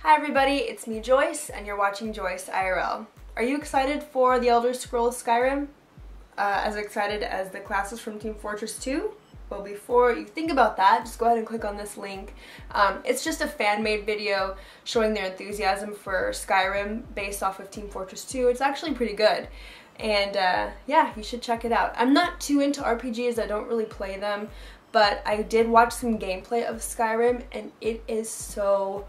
Hi everybody, it's me Joyce, and you're watching JoyceIRL. Are you excited for The Elder Scrolls Skyrim? As excited as the classes from Team Fortress 2? Well, before you think about that, just go ahead and click on this link. It's just a fan-made video showing their enthusiasm for Skyrim based off of Team Fortress 2. It's actually pretty good. And yeah, you should check it out. I'm not too into RPGs, I don't really play them, but I did watch some gameplay of Skyrim and it is so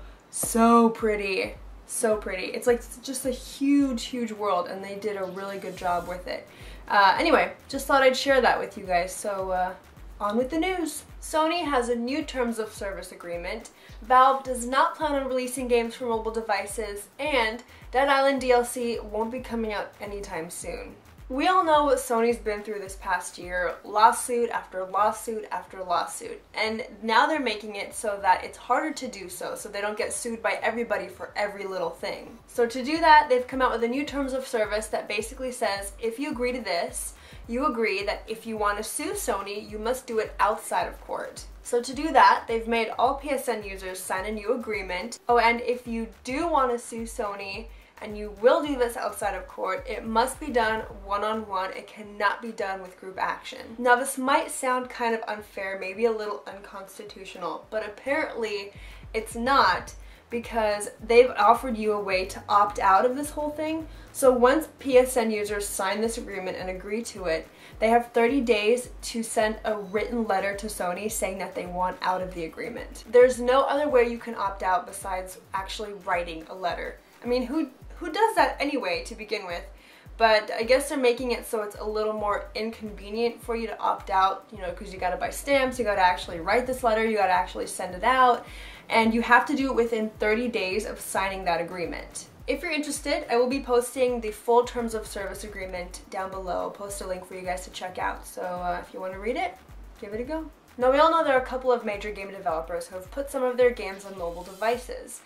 pretty. So pretty. It's like just a huge world and they did a really good job with it. Anyway, just thought I'd share that with you guys, so on with the news. Sony has a new terms of service agreement, Valve does not plan on releasing games for mobile devices, and Dead Island DLC won't be coming out anytime soon. We all know what Sony's been through this past year, lawsuit after lawsuit after lawsuit, and now they're making it so that it's harder to do so they don't get sued by everybody for every little thing. So to do that, they've come out with a new terms of service that basically says, if you agree to this, you agree that if you want to sue Sony, you must do it outside of court. So to do that, they've made all PSN users sign a new agreement. Oh, and if you do want to sue Sony, and you will do this outside of court, it must be done one-on-one. It cannot be done with group action. Now this might sound kind of unfair, maybe a little unconstitutional, but apparently it's not, because they've offered you a way to opt out of this whole thing. So once PSN users sign this agreement and agree to it, they have 30 days to send a written letter to Sony saying that they want out of the agreement. There's no other way you can opt out besides actually writing a letter. I mean, who does that anyway to begin with? But I guess they're making it so it's a little more inconvenient for you to opt out, you know, because you gotta buy stamps, you gotta actually write this letter, you gotta actually send it out, and you have to do it within 30 days of signing that agreement. If you're interested, I will be posting the full terms of service agreement down below. I'll post a link for you guys to check out, so if you want to read it, give it a go. Now we all know there are a couple of major game developers who have put some of their games on mobile devices.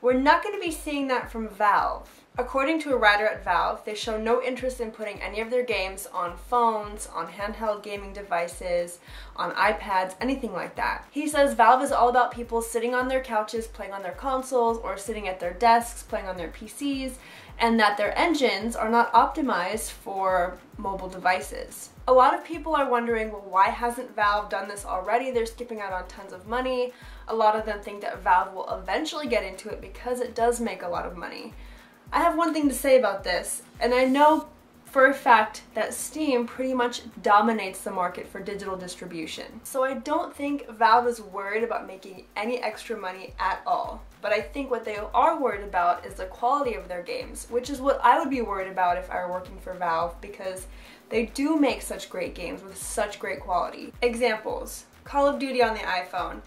We're not going to be seeing that from Valve. According to a writer at Valve, they show no interest in putting any of their games on phones, on handheld gaming devices, on iPads, anything like that. He says Valve is all about people sitting on their couches playing on their consoles or sitting at their desks playing on their PCs, and that their engines are not optimized for mobile devices. A lot of people are wondering, well, why hasn't Valve done this already? They're skipping out on tons of money. A lot of them think that Valve will eventually get into it because it does make a lot of money. I have one thing to say about this, and I know for a fact that Steam pretty much dominates the market for digital distribution. So I don't think Valve is worried about making any extra money at all. But I think what they are worried about is the quality of their games, which is what I would be worried about if I were working for Valve, because they do make such great games with such great quality. Examples: Call of Duty on the iPhone.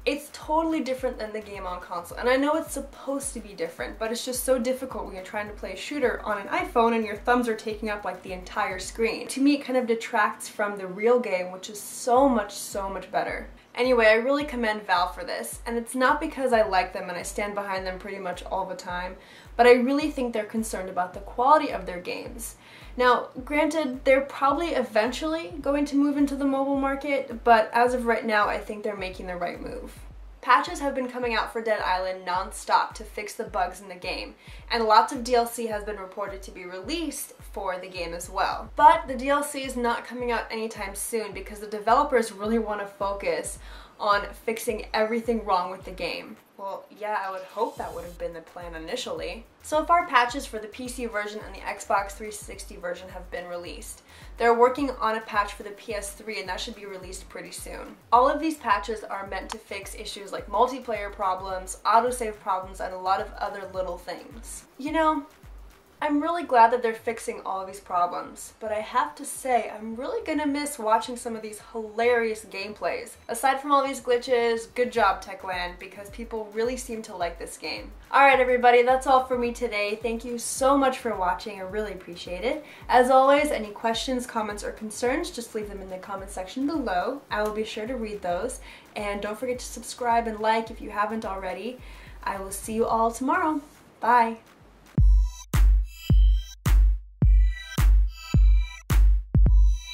It's totally different than the game on console, and I know it's supposed to be different, but it's just so difficult when you're trying to play a shooter on an iPhone and your thumbs are taking up like the entire screen. To me, it kind of detracts from the real game, which is so much better. Anyway, I really commend Valve for this, and it's not because I like them and I stand behind them pretty much all the time, but I really think they're concerned about the quality of their games. Now, granted, they're probably eventually going to move into the mobile market, but as of right now, I think they're making the right move. Patches have been coming out for Dead Island non-stop to fix the bugs in the game, and lots of DLC has been reported to be released for the game as well. But the DLC is not coming out anytime soon because the developers really want to focus on fixing everything wrong with the game. Well, yeah, I would hope that would have been the plan initially. So far, patches for the PC version and the Xbox 360 version have been released. They're working on a patch for the PS3 and that should be released pretty soon. All of these patches are meant to fix issues like multiplayer problems, autosave problems, and a lot of other little things. You know, I'm really glad that they're fixing all of these problems, but I have to say I'm really gonna miss watching some of these hilarious gameplays. Aside from all these glitches, good job Techland, because people really seem to like this game. Alright everybody, that's all for me today. Thank you so much for watching, I really appreciate it. As always, any questions, comments, or concerns, just leave them in the comment section below. I will be sure to read those, and don't forget to subscribe and like if you haven't already. I will see you all tomorrow. Bye!